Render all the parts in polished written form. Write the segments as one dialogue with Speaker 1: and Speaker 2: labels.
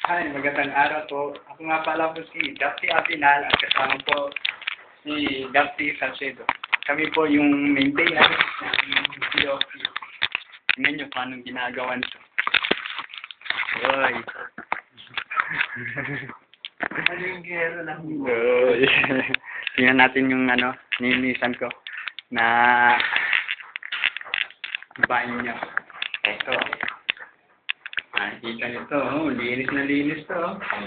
Speaker 1: Hi, magandang araw po. Ako nga pala po si Dapti Abinal at kasama po si Dapti Salcedo. Kami po yung maintenance ng POP. Tingnan nyo kung anong ginagawa nito. Uy.
Speaker 2: Ano yung gero lang?
Speaker 1: Uy. Tingnan natin yung nilinisan ko na banyo. Ito. Kita nyo to, linis na linis to.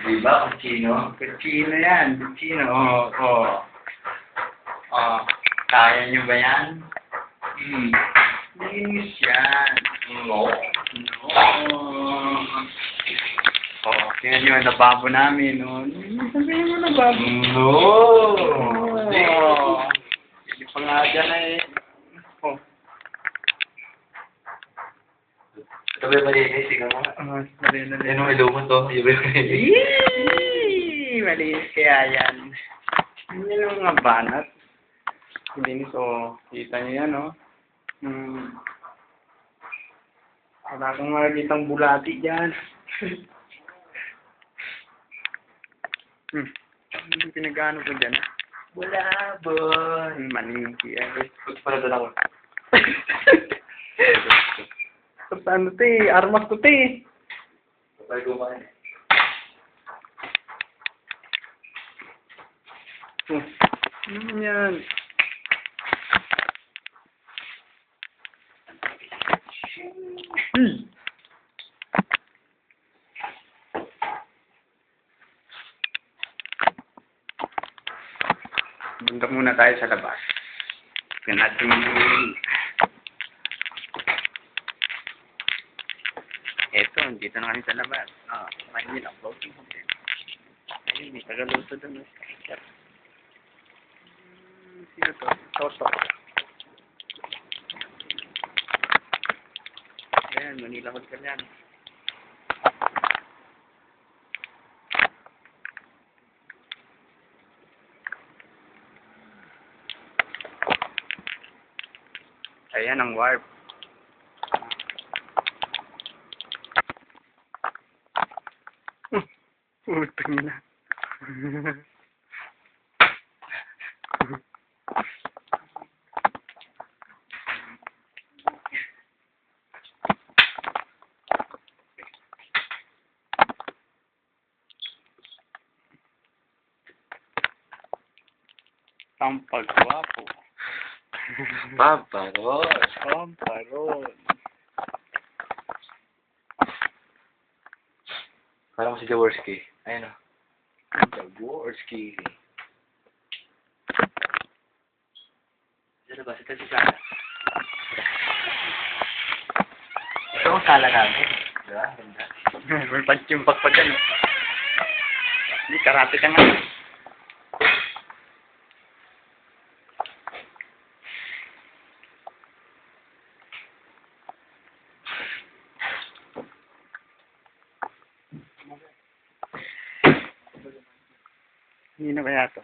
Speaker 2: Diba, kuchino?
Speaker 1: Kuchino yan, kuchino. Kaya nyo ba yan? Linis yan.
Speaker 2: No.
Speaker 1: Tingnan nyo, nababo namin. Sabihin mo nababo.
Speaker 2: No.
Speaker 1: Hindi pa nga dyan eh.
Speaker 2: Sabi malinis, ikaw mo.
Speaker 1: Malinis.
Speaker 2: Ano ilo mo to?
Speaker 1: Yee! Malinis kaya yan. Yan yung mga banat. Malinis kita nyo yan Wala kang makikitang bulati dyan. Ano pinag-ano ko dyan?
Speaker 2: Bulabon.
Speaker 1: Maningki yan.
Speaker 2: Gusto pala doon ako.
Speaker 1: Ano te? Armas ko te.
Speaker 2: Kapag kumain.
Speaker 1: Ano yan? Punta muna tayo sa labas. Tignan natin eto, dito na kami sa labas. Kumain nila ang floating hotel. Ay, may tagaluto doon. Sino to? Toto. Ayan, Manila Hotel yan. Ayan ang warp. Utang na. Pampagwapo.
Speaker 2: Pamparos.
Speaker 1: Pamparon.
Speaker 2: Parang si Jaworski. Ayun o.
Speaker 1: Jaworski.
Speaker 2: Dito ba? Ito si Sala. Ito ang Sala namin. Diba? Ganda.
Speaker 1: May pagtimpak pa dyan. Hindi, karate ka nga. Hindi na kaya ito?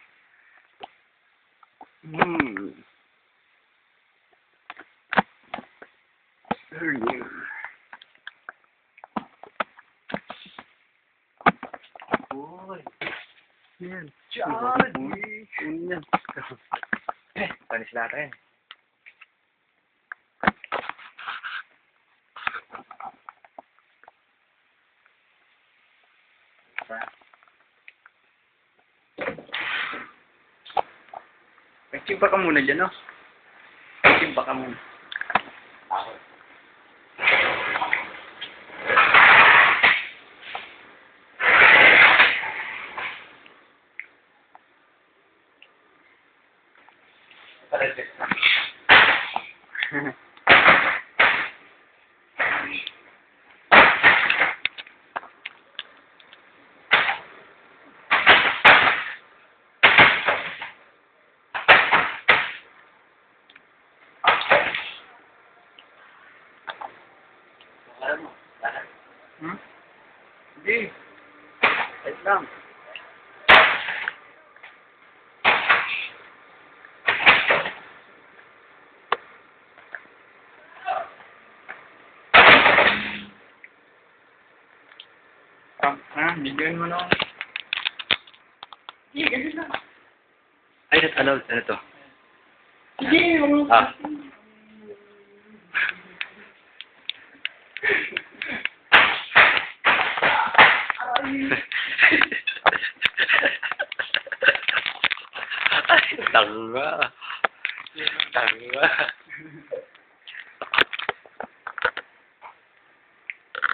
Speaker 2: Uy.
Speaker 1: Yan.
Speaker 2: Diyan.
Speaker 1: Yan.
Speaker 2: Panis natin.
Speaker 1: Nagsimpa ka muna dyan, no? Nagsimpa ka muna.
Speaker 2: Ako.
Speaker 1: Hindi. Wait lang. Ha? Bigyan mo na ako.
Speaker 2: Ay, ano to?
Speaker 3: Hindi, yung...
Speaker 2: Ah. Ay, tanga. Tanga.